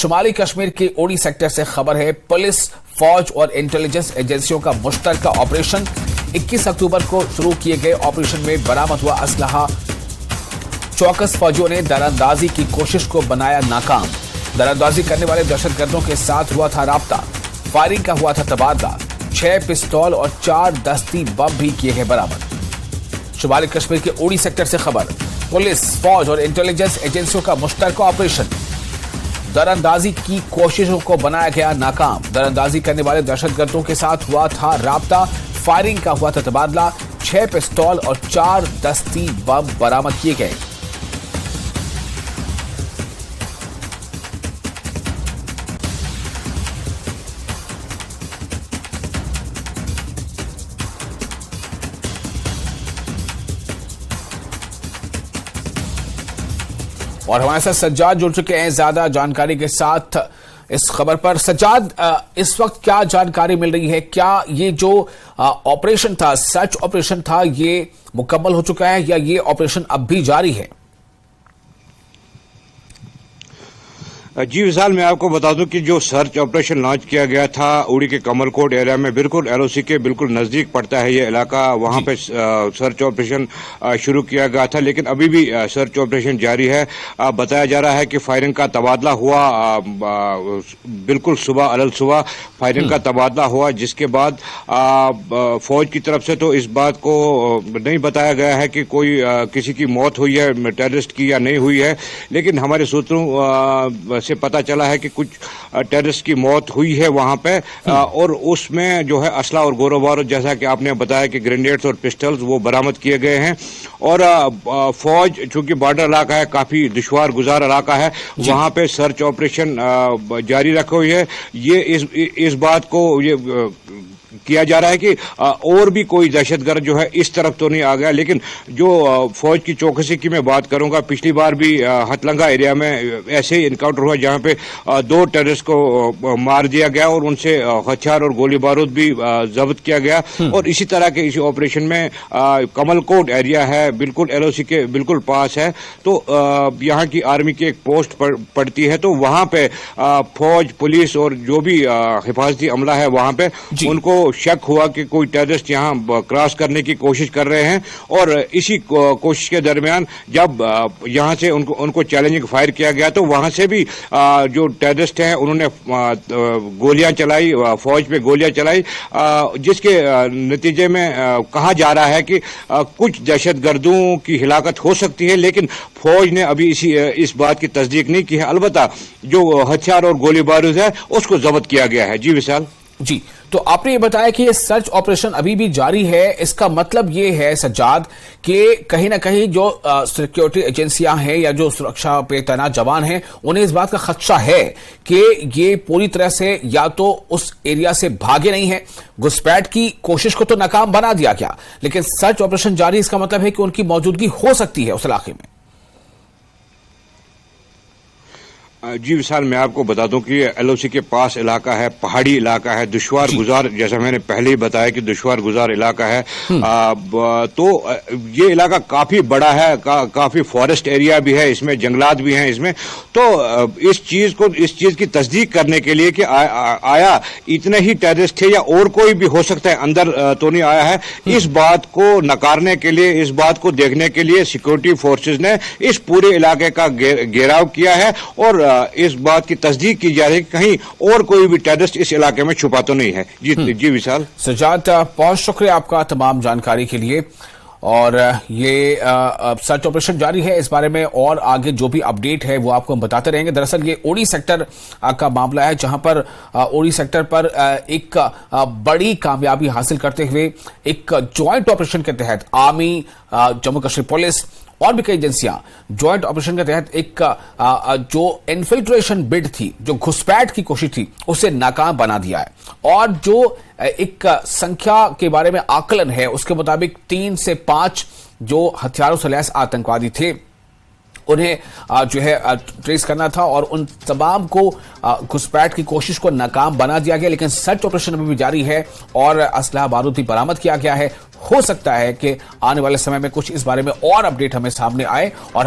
शुमाली कश्मीर के उड़ी सेक्टर से खबर है। पुलिस, फौज और इंटेलिजेंस एजेंसियों का मुश्तरका ऑपरेशन 21 अक्टूबर को शुरू किए गए ऑपरेशन में बरामद हुआ असलहा। चौकस फौजियों ने दरअंदाजी की कोशिश को बनाया नाकाम। दरअंदाजी करने वाले दहशतगर्दों के साथ हुआ था राब्ता। फायरिंग का हुआ था तबादला। 6 पिस्तौल और 4 दस्ती बम भी किए गए बरामद। शुमाली कश्मीर के उड़ी सेक्टर से खबर। पुलिस, फौज और इंटेलिजेंस एजेंसियों का मुश्तरका ऑपरेशन। दरअंदाजी की कोशिशों को बनाया गया नाकाम। दरअंदाजी करने वाले दहशतगर्दों के साथ हुआ था राब्ता। फायरिंग का हुआ था तबादला। 6 पिस्तौल और 4 दस्ती बम बरामद किए गए। और हमारे साथ सज्जाद जुड़ चुके हैं ज्यादा जानकारी के साथ इस खबर पर। सज्जाद, इस वक्त क्या जानकारी मिल रही है? क्या ये जो ऑपरेशन था, सर्च ऑपरेशन था, ये मुकम्मल हो चुका है या ये ऑपरेशन अब भी जारी है? जी विशाल, मैं आपको बता दूं कि जो सर्च ऑपरेशन लॉन्च किया गया था उड़ी के कमलकोट एरिया में, बिल्कुल एलओसी के बिल्कुल नजदीक पड़ता है ये इलाका, वहां पे सर्च ऑपरेशन शुरू किया गया था, लेकिन अभी भी सर्च ऑपरेशन जारी है। बताया जा रहा है कि फायरिंग का तबादला हुआ, बिल्कुल सुबह अलल सुबह फायरिंग का तबादला हुआ, जिसके बाद फौज की तरफ से तो इस बात को नहीं बताया गया है कि कोई किसी की मौत हुई है टेररिस्ट की या नहीं हुई है, लेकिन हमारे सूत्रों से पता चला है कि कुछ टेररिस्ट की मौत हुई है वहां पे, और उसमें जो है असला और गोला बारूद, जैसा कि आपने बताया कि ग्रेनेड्स और पिस्टल्स वो बरामद किए गए हैं। और फौज, चूंकि बॉर्डर इलाका है, काफी दुश्वार गुजार इलाका है, वहां पे सर्च ऑपरेशन जारी रखी हुई है। ये इस बात को ये किया जा रहा है कि और भी कोई दहशतगर्द जो है इस तरफ तो नहीं आ गया, लेकिन जो फौज की चौकसी की मैं बात करूंगा, पिछली बार भी हथलंगा एरिया में ऐसे ही इनकाउंटर हुआ जहां पे 2 टेररिस्ट को मार दिया गया और उनसे हथियार और गोली बारूद भी जब्त किया गया। और इसी तरह के इसी ऑपरेशन में कमलकोट एरिया है, बिल्कुल एलओसी के बिल्कुल पास है, तो यहाँ की आर्मी की एक पोस्ट पड़ती है, तो वहां पे फौज, पुलिस और जो भी हिफाजती अमला है वहां पे, उनको शक हुआ कि कोई टेररिस्ट यहां क्रॉस करने की कोशिश कर रहे हैं। और इसी कोशिश के दरमियान जब यहां से उनको चैलेंजिंग फायर किया गया, तो वहां से भी जो टेररिस्ट हैं उन्होंने गोलियां चलाई, फौज पे गोलियां चलाई, जिसके नतीजे में कहा जा रहा है कि कुछ दहशतगर्दों की हिलाकत हो सकती है, लेकिन फौज ने अभी इस बात की तस्दीक नहीं की है। अलबत्ता जो हथियार और गोली बारूद है उसको जब्त किया गया है। जी विशाल। जी, तो आपने ये बताया कि ये सर्च ऑपरेशन अभी भी जारी है। इसका मतलब ये है सज्जाद कि कहीं ना कहीं जो सिक्योरिटी एजेंसियां हैं या जो सुरक्षा पे तैनात जवान हैं, उन्हें इस बात का खदशा है कि ये पूरी तरह से या तो उस एरिया से भागे नहीं है, घुसपैठ की कोशिश को तो नाकाम बना दिया गया, लेकिन सर्च ऑपरेशन जारी, इसका मतलब है कि उनकी मौजूदगी हो सकती है उस इलाके में। जी विशाल, मैं आपको बता दूं कि एलओसी के पास इलाका है, पहाड़ी इलाका है, दुश्वार गुजार, जैसा मैंने पहले ही बताया कि दुश्वार गुजार इलाका है। तो ये इलाका काफी बड़ा है, काफी फॉरेस्ट एरिया भी है, इसमें जंगलात भी हैं इसमें। तो इस चीज की तस्दीक करने के लिए कि आया इतने ही टेररिस्ट थे या और कोई भी हो सकता है अंदर तो नहीं आया है, इस बात को नकारने के लिए, इस बात को देखने के लिए सिक्योरिटी फोर्सेज ने इस पूरे इलाके का घेराव किया है और इस बात की तस्दीक की जा रही है कि कहीं और कोई भी टेररिस्ट इस इलाके में छुपा तो नहीं है। जी विशाल। सज्जाद, बहुत शुक्रिया आपका तमाम जानकारी के लिए। और ये सर्च ऑपरेशन जारी है, इस बारे में और आगे जो भी अपडेट है वो आपको हम बताते रहेंगे। दरअसल ये उड़ी सेक्टर का मामला है, जहां पर उड़ी सेक्टर पर एक बड़ी कामयाबी हासिल करते हुए एक ज्वाइंट ऑपरेशन के तहत आर्मी, जम्मू कश्मीर पुलिस और भी कई एजेंसियां ज्वाइंट ऑपरेशन के तहत एक जो इन्फिल्ट्रेशन बिड थी, जो घुसपैठ की कोशिश थी, उसे नाकाम बना दिया है। और जो एक संख्या के बारे में आकलन है, उसके मुताबिक 3 से 5 जो हथियारों से लैस आतंकवादी थे, उन्हें जो है ट्रेस करना था और उन तमाम को घुसपैठ की कोशिश को नाकाम बना दिया गया। लेकिन सर्च ऑपरेशन अभी भी जारी है और असलहा बारूद भी बरामद किया गया है। हो सकता है कि आने वाले समय में कुछ इस बारे में और अपडेट हमें सामने आए और